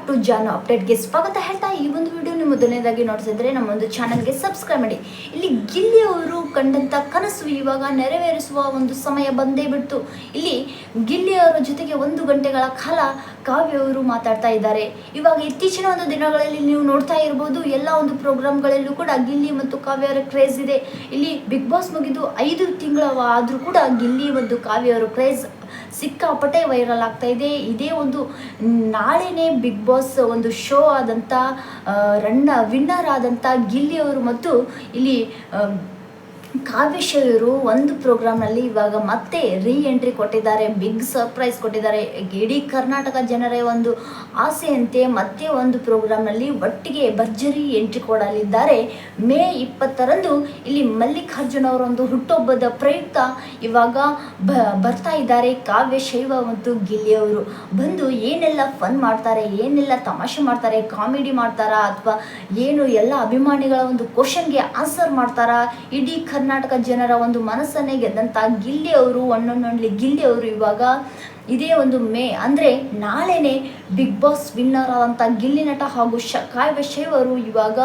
Back to ಜಾನು ಅಪ್ಡೇಟ್ಗೆ ಸ್ವಾಗತ ಹೇಳ್ತಾ ಈ ಒಂದು ವಿಡಿಯೋ ನೀವು ಮೊದಲನೇದಾಗಿ ನೋಡ್ತಿದ್ರೆ ನಮ್ಮ ಒಂದು ಚಾನಲ್ಗೆ ಸಬ್ಸ್ಕ್ರೈಬ್ ಮಾಡಿ. ಇಲ್ಲಿ ಗಿಲ್ಲಿ ಅವರು ಕಂಡಂಥ ಕನಸು ಇವಾಗ ನೆರವೇರಿಸುವ ಒಂದು ಸಮಯ ಬಂದೇ ಬಿಡ್ತು. ಇಲ್ಲಿ ಗಿಲ್ಲಿ ಅವರ ಜೊತೆಗೆ 1 ಗಂಟೆಗಳ ಕಾಲ ಕಾವ್ಯ ಅವರು ಮಾತಾಡ್ತಾ ಇದ್ದಾರೆ. ಇವಾಗ ಇತ್ತೀಚಿನ ಒಂದು ದಿನಗಳಲ್ಲಿ ನೀವು ನೋಡ್ತಾ ಇರ್ಬೋದು, ಎಲ್ಲ ಒಂದು ಪ್ರೋಗ್ರಾಮ್ಗಳಲ್ಲೂ ಕೂಡ ಗಿಲ್ಲಿ ಮತ್ತು ಕಾವ್ಯ ಅವರ ಕ್ರೇಜ್ ಇದೆ. ಇಲ್ಲಿ ಬಿಗ್ ಬಾಸ್ ಮುಗಿದು 5 ತಿಂಗಳು ಆದರೂ ಕೂಡ ಗಿಲ್ಲಿ ಮತ್ತು ಕಾವ್ಯ ಅವರ ಕ್ರೇಜ್ ಸಿಕ್ಕಾಪಟ್ಟೆ ವೈರಲ್ ಆಗ್ತಾ ಇದೆ. ಇದೇ ಒಂದು ನಾಳೆನೇ ಬಿಗ್ ಬಾಸ್ ಒಂದು ಶೋ ಆದಂಥ ವಿನ್ನರ್ ಆದಂಥ ಗಿಲ್ಲಿ ಅವರು ಮತ್ತು ಇಲ್ಲಿ ಕಾವ್ಯಶ್ರೀಯವರು ಒಂದು ಪ್ರೋಗ್ರಾಮ್ನಲ್ಲಿ ಇವಾಗ ಮತ್ತೆ ಎಂಟ್ರಿ ಕೊಟ್ಟಿದ್ದಾರೆ. ಬಿಗ್ ಸರ್ಪ್ರೈಸ್ ಕೊಟ್ಟಿದ್ದಾರೆ. ಇಡೀ ಕರ್ನಾಟಕ ಜನರ ಒಂದು ಆಸೆಯಂತೆ ಮತ್ತೆ ಒಂದು ಪ್ರೋಗ್ರಾಮ್ನಲ್ಲಿ ಒಟ್ಟಿಗೆ ಭರ್ಜರಿ ಎಂಟ್ರಿ ಕೊಡಲಿದ್ದಾರೆ. ಮೇ 20ರಂದು ಇಲ್ಲಿ ಮಲ್ಲಿಕಾರ್ಜುನ್ ಅವರ ಒಂದು ಹುಟ್ಟುಹಬ್ಬದ ಪ್ರಯುಕ್ತ ಇವಾಗ ಬರ್ತಾ ಇದ್ದಾರೆ. ಕಾವ್ಯಶೈವ ಮತ್ತು ಗಿಲ್ಲಿ ಅವರು ಬಂದು ಏನೆಲ್ಲ ಫನ್ ಮಾಡ್ತಾರೆ, ಏನೆಲ್ಲ ತಮಾಷೆ ಮಾಡ್ತಾರೆ, ಕಾಮಿಡಿ ಮಾಡ್ತಾರಾ ಅಥವಾ ಏನು ಎಲ್ಲ ಅಭಿಮಾನಿಗಳ ಒಂದು ಕ್ವಶನ್ಗೆ ಆನ್ಸರ್ ಮಾಡ್ತಾರಾ, ಇಡೀ ಕರ್ನಾಟಕ ಜನರ ಒಂದು ಮನಸ್ಸನ್ನೇ ಗೆದ್ದಂಥ ಗಿಲ್ಲಿ ಅವರು ಒನ್ನೊಂದೊಂದ್ಲಿ ಗಿಲ್ಲಿ ಅವರು ಇವಾಗ ಇದೇ ಒಂದು ಮೇ ಅಂದರೆ ನಾಳೆನೇ ಬಿಗ್ ಬಾಸ್ ವಿನ್ನರ್ ಆದಂಥ ಗಿಲ್ಲಿ ನಟ ಹಾಗೂ ಕಾವ್ಯಶೈವ ಅವರು ಇವಾಗ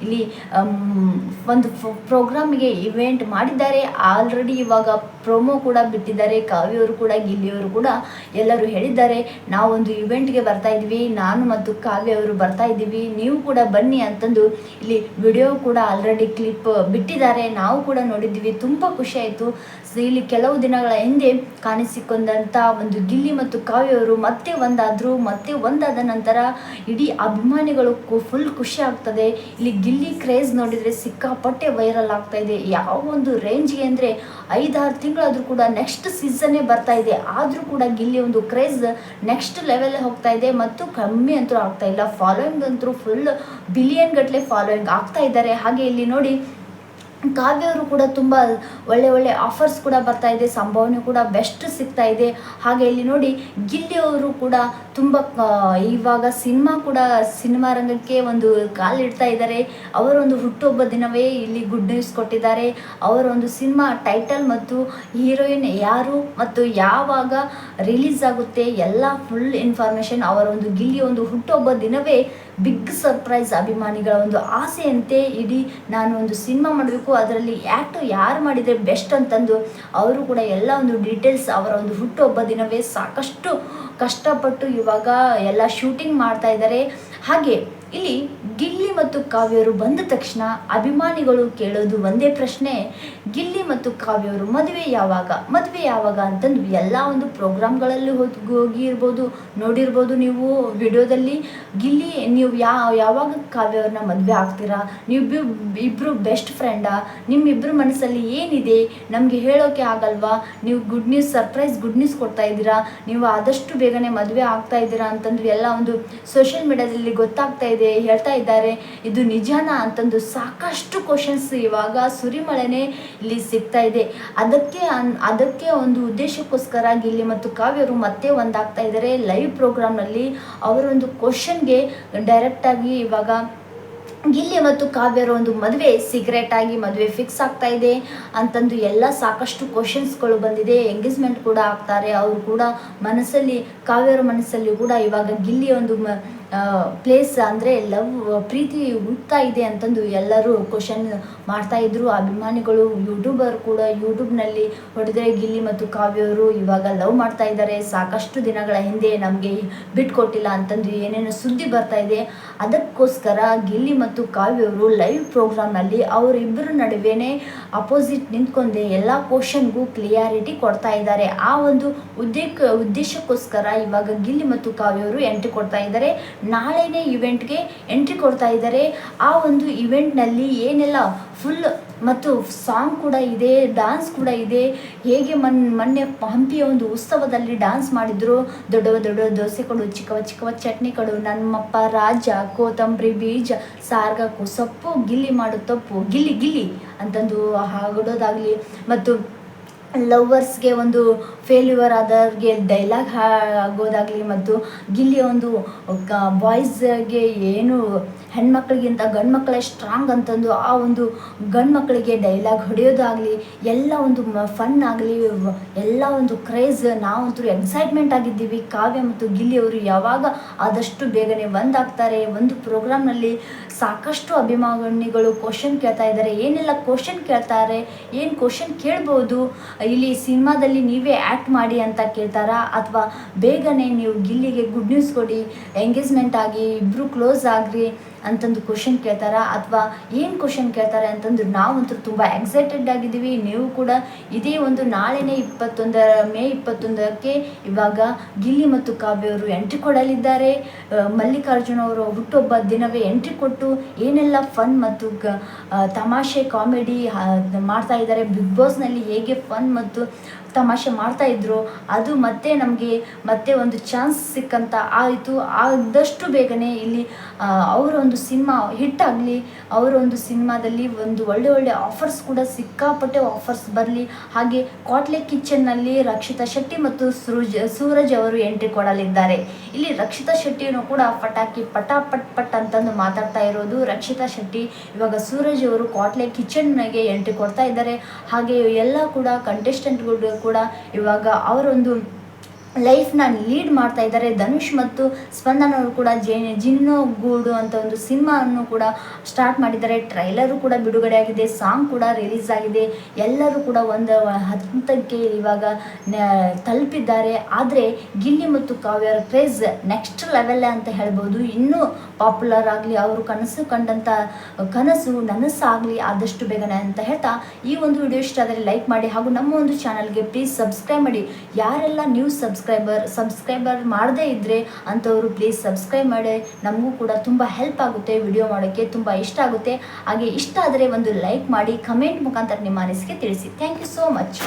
ಇಲ್ಲಿ ಒಂದು ಪ್ರೋಗ್ರಾಮಿಗೆ ಇವೆಂಟ್ ಮಾಡಿದ್ದಾರೆ. ಆಲ್ರೆಡಿ ಇವಾಗ ಪ್ರೊಮೋ ಕೂಡ ಬಿಟ್ಟಿದ್ದಾರೆ. ಕಾವ್ಯವರು ಕೂಡ ಗಿಲ್ಲಿಯವರು ಕೂಡ ಎಲ್ಲರೂ ಹೇಳಿದ್ದಾರೆ, ನಾವೊಂದು ಇವೆಂಟ್ಗೆ ಬರ್ತಾ ಇದ್ದೀವಿ, ನಾನು ಮತ್ತು ಕಾವ್ಯ ಅವರು ಬರ್ತಾ ಇದ್ದೀವಿ, ನೀವು ಕೂಡ ಬನ್ನಿ ಅಂತಂದು ಇಲ್ಲಿ ವಿಡಿಯೋ ಕೂಡ ಆಲ್ರೆಡಿ ಕ್ಲಿಪ್ ಬಿಟ್ಟಿದ್ದಾರೆ. ನಾವು ಕೂಡ ನೋಡಿದ್ದೀವಿ, ತುಂಬ ಖುಷಿ ಆಯಿತು. ಇಲ್ಲಿ ಕೆಲವು ದಿನಗಳ ಹಿಂದೆ ಕಾಣಿಸಿಕೊಂಡಂಥ ಒಂದು ಗಿಲ್ಲಿ ಮತ್ತು ಕಾವ್ಯವರು ಮತ್ತೆ ಒಂದಾದ ನಂತರ ಇಡೀ ಅಭಿಮಾನಿಗಳು ಫುಲ್ ಖುಷಿ ಆಗ್ತದೆ. ಇಲ್ಲಿ ಗಿಲ್ಲಿ ಕ್ರೇಜ್ ನೋಡಿದರೆ ಸಿಕ್ಕಾಪಟ್ಟೆ ವೈರಲ್ ಆಗ್ತಾ ಇದೆ. ಯಾವ ಒಂದು ರೇಂಜ್ಗೆ ಅಂದರೆ 5-6 ತಿಂಗಳಾದರೂ ಕೂಡ ನೆಕ್ಸ್ಟ್ ಸೀಸನ್ನೇ ಬರ್ತಾ ಇದೆ. ಆದರೂ ಕೂಡ ಗಿಲ್ಲಿ ಒಂದು ಕ್ರೇಜ್ ನೆಕ್ಸ್ಟ್ ಲೆವೆಲ್ ಹೋಗ್ತಾ ಇದೆ ಮತ್ತು ಕಮ್ಮಿ ಅಂತೂ ಆಗ್ತಾ ಇಲ್ಲ. ಫಾಲೋಯಿಂಗ್ ಅಂತೂ ಫುಲ್ ಬಿಲಿಯನ್ ಗಟ್ಟಲೆ ಫಾಲೋಯಿಂಗ್ ಆಗ್ತಾ ಇದ್ದಾರೆ. ಹಾಗೆ ಇಲ್ಲಿ ನೋಡಿ ಕಾವ್ಯವರು ಕೂಡ ತುಂಬ ಒಳ್ಳೆ ಆಫರ್ಸ್ ಕೂಡ ಬರ್ತಾ ಇದೆ, ಸಂಭಾವನೆ ಕೂಡ ಬೆಸ್ಟ್ ಸಿಗ್ತಾ ಇದೆ. ಹಾಗೆ ಇಲ್ಲಿ ನೋಡಿ ಗಿಲ್ಲಿ ಅವರು ಕೂಡ ತುಂಬ ಇವಾಗ ಸಿನಿಮಾ ರಂಗಕ್ಕೆ ಒಂದು ಕಾಲಿಡ್ತಾ ಇದ್ದಾರೆ. ಅವರ ಒಂದು ಹುಟ್ಟುಹಬ್ಬ ದಿನವೇ ಇಲ್ಲಿ ಗುಡ್ ನ್ಯೂಸ್ ಕೊಟ್ಟಿದ್ದಾರೆ. ಅವರ ಒಂದು ಸಿನಿಮಾ ಟೈಟಲ್ ಮತ್ತು ಹೀರೋಯಿನ್ ಯಾರು ಮತ್ತು ಯಾವಾಗ ರಿಲೀಸ್ ಆಗುತ್ತೆ ಎಲ್ಲ ಫುಲ್ ಇನ್ಫಾರ್ಮೇಷನ್ ಅವರ ಒಂದು ಗಿಲ್ಲಿ ಒಂದು ಹುಟ್ಟುಹಬ್ಬ ದಿನವೇ ಬಿಗ್ ಸರ್ಪ್ರೈಸ್. ಅಭಿಮಾನಿಗಳ ಒಂದು ಆಸೆಯಂತೆ ಇಡೀ ನಾನು ಒಂದು ಸಿನಿಮಾ ಮಾಡಬೇಕು, ಅದರಲ್ಲಿ ಯಾರು ಮಾಡಿದರೆ ಬೆಸ್ಟ್ ಅಂತಂದು ಅವರು ಕೂಡ ಎಲ್ಲ ಒಂದು ಡೀಟೇಲ್ಸ್ ಅವರ ಒಂದು ಹುಟ್ಟುಹಬ್ಬ ದಿನವೇ ಸಾಕಷ್ಟು ಕಷ್ಟಪಟ್ಟು ಇವಾಗ ಎಲ್ಲ ಶೂಟಿಂಗ್ ಮಾಡ್ತಾ ಇದ್ದಾರೆ. ಹಾಗೆ ಇಲ್ಲಿ ಗಿಲ್ಲಿ ಮತ್ತು ಕಾವ್ಯವರು ಬಂದ ತಕ್ಷಣ ಅಭಿಮಾನಿಗಳು ಕೇಳೋದು ಒಂದೇ ಪ್ರಶ್ನೆ, ಗಿಲ್ಲಿ ಮತ್ತು ಕಾವ್ಯವರು ಮದುವೆ ಯಾವಾಗ ಅಂತಂದು ಎಲ್ಲ ಒಂದು ಪ್ರೋಗ್ರಾಮ್ಗಳಲ್ಲಿ ಹೋಗಿರ್ಬೋದು, ನೋಡಿರ್ಬೋದು ನೀವು ವಿಡಿಯೋದಲ್ಲಿ. ಗಿಲ್ಲಿ ನೀವು ಯಾವಾಗ ಕಾವ್ಯವ್ರನ್ನ ಮದುವೆ ಆಗ್ತೀರಾ, ನೀವು ಇಬ್ಬರು ಬೆಸ್ಟ್ ಫ್ರೆಂಡಾ, ನಿಮ್ಮಿಬ್ಬರು ಮನಸ್ಸಲ್ಲಿ ಏನಿದೆ ನಮಗೆ ಹೇಳೋಕೆ ಆಗಲ್ವಾ, ನೀವು ಸರ್ಪ್ರೈಸ್ ಗುಡ್ ನ್ಯೂಸ್ ಕೊಡ್ತಾ ಇದ್ದೀರಾ, ನೀವು ಆದಷ್ಟು ಬೇಗನೆ ಮದುವೆ ಆಗ್ತಾ ಇದ್ದೀರಾ ಅಂತಂದು ಎಲ್ಲ ಒಂದು ಸೋಷಿಯಲ್ ಮೀಡಿಯಾದಲ್ಲಿ ಗೊತ್ತಾಗ್ತಾ ಇದೆ, ಹೇಳ್ತಾ ಇದ್ದಾರೆ. ಇದು ನಿಜಾನಾ ಅಂತಂದು ಸಾಕಷ್ಟು ಕ್ವಶನ್ಸ್ ಇವಾಗ ಸುರಿಮಳೆನೇ ಇಲ್ಲಿ ಸಿಗ್ತಾ ಇದೆ. ಅದಕ್ಕೆ ಒಂದು ಉದ್ದೇಶಕ್ಕೋಸ್ಕರ ಗಿಲ್ಲಿ ಮತ್ತು ಕಾವ್ಯರು ಮತ್ತೆ ಒಂದಾಗ್ತಾ ಇದ್ದಾರೆ. ಲೈವ್ ಪ್ರೋಗ್ರಾಮ್ನಲ್ಲಿ ಅವರೊಂದು ಕ್ವಶನ್ಗೆ ಡೈರೆಕ್ಟಾಗಿ ಇವಾಗ ಗಿಲ್ಲಿ ಮತ್ತು ಕಾವ್ಯರ ಒಂದು ಮದುವೆ ಸೀಕ್ರೆಟ್ ಆಗಿ ಮದುವೆ ಫಿಕ್ಸ್ ಆಗ್ತಾ ಇದೆ ಅಂತಂದು ಎಲ್ಲ ಸಾಕಷ್ಟು ಕ್ವಶನ್ಸ್ಗಳು ಬಂದಿದೆ. ಎಂಗೇಜ್ಮೆಂಟ್ ಕೂಡ ಆಗ್ತಾರೆ ಅವರು ಕೂಡ ಮನಸ್ಸಲ್ಲಿ, ಕಾವ್ಯರ ಮನಸ್ಸಲ್ಲಿ ಕೂಡ ಇವಾಗ ಗಿಲ್ಲಿ ಒಂದು ಪ್ಲೇಸ್ ಅಂದರೆ ಪ್ರೀತಿ ಹುಡ್ತಾ ಇದೆ ಅಂತಂದು ಎಲ್ಲರೂ ಕ್ವಶನ್ ಮಾಡ್ತಾ ಇದ್ರು. ಅಭಿಮಾನಿಗಳು ಯೂಟ್ಯೂಬರ್ ಕೂಡ ಯೂಟ್ಯೂಬ್ನಲ್ಲಿ ಹೊಡೆದ್ರೆ ಗಿಲ್ಲಿ ಮತ್ತು ಕಾವ್ಯವರು ಇವಾಗ ಲವ್ ಮಾಡ್ತಾ ಇದ್ದಾರೆ, ಸಾಕಷ್ಟು ದಿನಗಳ ಹಿಂದೆ ನಮಗೆ ಬಿಟ್ಕೊಟ್ಟಿಲ್ಲ ಅಂತಂದು ಏನೇನೋ ಸುದ್ದಿ ಬರ್ತಾ ಇದೆ. ಅದಕ್ಕೋಸ್ಕರ ಗಿಲ್ಲಿ ಮತ್ತು ಕಾವ್ಯವರು ಲೈವ್ ಪ್ರೋಗ್ರಾಮ್ನಲ್ಲಿ ಅವರಿಬ್ಬರ ನಡುವೆನೇ ಅಪೋಸಿಟ್ ನಿಂತ್ಕೊಂಡೆ ಎಲ್ಲ ಕ್ವಶನ್ಗೂ ಕ್ಲಿಯಾರಿಟಿ ಕೊಡ್ತಾ ಇದ್ದಾರೆ. ಆ ಒಂದು ಉದ್ದೇಶಕ್ಕೋಸ್ಕರ ಇವಾಗ ಗಿಲ್ಲಿ ಮತ್ತು ಕಾವ್ಯವರು ಎಂಟ್ರಿ ಕೊಡ್ತಾ ಇದ್ದಾರೆ. ನಾಳೆನೇ ಇವೆಂಟ್ಗೆ ಎಂಟ್ರಿ ಕೊಡ್ತಾ ಇದ್ದಾರೆ. ಆ ಒಂದು ಇವೆಂಟ್ನಲ್ಲಿ ಏನೆಲ್ಲ ಫುಲ್ ಮತ್ತು ಸಾಂಗ್ ಕೂಡ ಇದೆ, ಡ್ಯಾನ್ಸ್ ಕೂಡ ಇದೆ. ಹೇಗೆ ಮೊನ್ನೆ ಹಂಪಿಯ ಒಂದು ಉತ್ಸವದಲ್ಲಿ ಡ್ಯಾನ್ಸ್ ಮಾಡಿದ್ರು, ದೊಡ್ಡ ದೋಸೆ ಕೊಡು, ಚಿಕ್ಕವ ಚಟ್ನಿ ಕೊಡು, ನಮ್ಮಪ್ಪ ರಾಜ, ಕೋತಂಬರಿ ಬೀಜ, ಸಾರ್ಗಾಕು ಸೊಪ್ಪು, ಗಿಲ್ಲಿ ಮಾಡು ತಪ್ಪು, ಗಿಲ್ಲಿ ಅಂತಂದು ಹಾಡೋದಾಗಲಿ ಮತ್ತು ಲವರ್ಸ್ಗೆ ಒಂದು ಫೇಲ್ಯೂರ್ ಆದವ್ರಿಗೆ ಡೈಲಾಗ್ ಆಗೋದಾಗಲಿ, ಮತ್ತು ಗಿಲ್ಲಿಯ ಒಂದು ಬಾಯ್ಸ್ಗೆ ಏನು ಹೆಣ್ಮಕ್ಳಿಗಿಂತ ಗಂಡು ಮಕ್ಕಳೇ ಸ್ಟ್ರಾಂಗ್ ಅಂತಂದು ಆ ಒಂದು ಗಂಡು ಮಕ್ಕಳಿಗೆ ಡೈಲಾಗ್ ಹೊಡೆಯೋದಾಗಲಿ, ಎಲ್ಲ ಒಂದು ಫನ್ ಆಗಲಿ, ಎಲ್ಲ ಒಂದು ಕ್ರೇಜ್. ನಾವಂತೂ ಎಕ್ಸೈಟ್ಮೆಂಟ್ ಆಗಿದ್ದೀವಿ. ಕಾವ್ಯ ಮತ್ತು ಗಿಲ್ಲಿಯವರು ಯಾವಾಗ ಆದಷ್ಟು ಬೇಗನೆ ಒಂದಾಗ್ತಾರೆ. ಒಂದು ಪ್ರೋಗ್ರಾಮ್ನಲ್ಲಿ ಸಾಕಷ್ಟು ಅಭಿಮಾನಿಗಳು ಕ್ವಶನ್ ಕೇಳ್ತಾ ಇದ್ದಾರೆ. ಏನೆಲ್ಲ ಕ್ವಶನ್ ಕೇಳ್ತಾರೆ, ಏನು ಕ್ವಶನ್ ಕೇಳ್ಬೋದು, ಇಲ್ಲಿ ಸಿನಿಮಾದಲ್ಲಿ ನೀವೇ ಆ್ಯಕ್ಟ್ ಮಾಡಿ ಅಂತ ಕೇಳ್ತಾರಾ, ಅಥವಾ ಬೇಗನೆ ನೀವು ಗಿಲ್ಲಿಗೆ ಗುಡ್ ನ್ಯೂಸ್ ಕೊಡಿ, ಎಂಗೇಜ್ಮೆಂಟ್ ಆಗಿ ಇಬ್ಬರು ಕ್ಲೋಸ್ ಆಗ್ರಿ ಅಂತಂದು ಕ್ವಶನ್ ಕೇಳ್ತಾರಾ, ಅಥವಾ ಏನು ಕ್ವಶನ್ ಕೇಳ್ತಾರೆ ಅಂತಂದು ನಾವಂತೂ ತುಂಬ ಎಕ್ಸೈಟೆಡ್ ಆಗಿದ್ದೀವಿ. ನೀವು ಕೂಡ ಇದೇ ಒಂದು ನಾಳೆನೇ ಮೇ 21ಕ್ಕೆ ಇವಾಗ ಗಿಲ್ಲಿ ಮತ್ತು ಕಾವ್ಯ ಅವರು ಎಂಟ್ರಿ ಕೊಡಲಿದ್ದಾರೆ. ಮಲ್ಲಿಕಾರ್ಜುನ್ ಅವರು ಹುಟ್ಟುಹಬ್ಬ ದಿನವೇ ಎಂಟ್ರಿ ಕೊಟ್ಟು ಏನೆಲ್ಲ ಫನ್ ಮತ್ತು ತಮಾಷೆ ಕಾಮಿಡಿ ಮಾಡ್ತಾ ಇದ್ದಾರೆ. ಬಿಗ್ ಬಾಸ್ನಲ್ಲಿ ಹೇಗೆ ಫನ್ ಮತ್ತು ತಮಾಷೆ ಮಾಡ್ತಾಯಿದ್ರು, ಅದು ಮತ್ತೆ ಒಂದು ಚಾನ್ಸ್ ಸಿಕ್ಕಂತ ಆಯಿತು. ಆದಷ್ಟು ಬೇಗನೆ ಇಲ್ಲಿ ಅವರ ಒಂದು ಸಿನಿಮಾ ಹಿಟ್ ಆಗಲಿ, ಅವರ ಒಂದು ಸಿನಿಮಾದಲ್ಲಿ ಒಂದು ಒಳ್ಳೆ ಆಫರ್ಸ್ ಕೂಡ ಸಿಕ್ಕಾಪಟ್ಟೆ ಆಫರ್ಸ್ ಬರಲಿ. ಹಾಗೆ ಕಾಟ್ಲೆ ಕಿಚನ್ನಲ್ಲಿ ರಕ್ಷಿತಾ ಶೆಟ್ಟಿ ಮತ್ತು ಸೂರಜ್ ಅವರು ಎಂಟ್ರಿ ಕೊಡಲಿದ್ದಾರೆ. ಇಲ್ಲಿ ರಕ್ಷಿತಾ ಶೆಟ್ಟಿನೂ ಕೂಡ ಪಟಾಕಿ ಪಟ್ ಅಂತಂದು ಮಾತಾಡ್ತಾ ಇರೋದು. ರಕ್ಷಿತಾ ಶೆಟ್ಟಿ ಇವಾಗ ಸೂರಜ್ ಅವರು ಕಾಟ್ಲೆ ಕಿಚನ್ಗೆ ಎಂಟ್ರಿ ಕೊಡ್ತಾ ಇದ್ದಾರೆ. ಹಾಗೆ ಎಲ್ಲ ಕೂಡ ಕಂಟೆಸ್ಟೆಂಟ್ಗಳು ಕೂಡ ಇವಾಗ ಅವರೊಂದು ಲೈಫ್ನ ಲೀಡ್ ಮಾಡ್ತಾ ಇದ್ದಾರೆ. ಧನುಷ್ ಮತ್ತು ಸ್ಪಂದನ್ ಅವರು ಕೂಡ ಜಿನ್ನೋ ಗೂಡು ಅಂತ ಒಂದು ಸಿನಿಮಾವನ್ನು ಕೂಡ ಸ್ಟಾರ್ಟ್ ಮಾಡಿದ್ದಾರೆ. ಟ್ರೈಲರು ಕೂಡ ಬಿಡುಗಡೆ ಆಗಿದೆ, ಸಾಂಗ್ ಕೂಡ ರಿಲೀಸ್ ಆಗಿದೆ. ಎಲ್ಲರೂ ಕೂಡ ಒಂದು ಹಂತಕ್ಕೆ ಇವಾಗ ತಲುಪಿದ್ದಾರೆ. ಆದರೆ ಗಿಲ್ಲಿ ಮತ್ತು ಕಾವ್ಯರ ಕ್ರೇಜ್ ನೆಕ್ಸ್ಟ್ ಲೆವೆಲ್ ಅಂತ ಹೇಳ್ಬೋದು. ಇನ್ನೂ ಪಾಪ್ಯುಲರ್ ಆಗಲಿ, ಅವರು ಕನಸು ಕಂಡಂಥ ಕನಸು ನನಸಾಗಲಿ ಆದಷ್ಟು ಬೇಗನೆ ಅಂತ ಹೇಳ್ತಾ, ಈ ಒಂದು ವಿಡಿಯೋ ಇಷ್ಟ ಆದರೆ ಲೈಕ್ ಮಾಡಿ, ಹಾಗೂ ನಮ್ಮ ಒಂದು ಚಾನಲ್ಗೆ ಪ್ಲೀಸ್ ಸಬ್ಸ್ಕ್ರೈಬ್ ಮಾಡಿ. ಯಾರೆಲ್ಲ ನ್ಯೂ ಸಬ್ಸ್ಕ್ರೈಬರ್ ಮಾಡದೇ ಇದ್ದರೆ ಅಂಥವರು ಪ್ಲೀಸ್ ಸಬ್ಸ್ಕ್ರೈಬ್ ಮಾಡಿ. ನಮಗೂ ಕೂಡ ತುಂಬ ಹೆಲ್ಪ್ ಆಗುತ್ತೆ, ವಿಡಿಯೋ ಮಾಡೋಕ್ಕೆ ತುಂಬ ಇಷ್ಟ ಆಗುತ್ತೆ. ಹಾಗೆ ಇಷ್ಟ ಆದರೆ ಒಂದು ಲೈಕ್ ಮಾಡಿ, ಕಮೆಂಟ್ ಮುಖಾಂತರ ನಿಮ್ಮ ಅನಿಸಿಕೆ ತಿಳಿಸಿ. Thank you so much.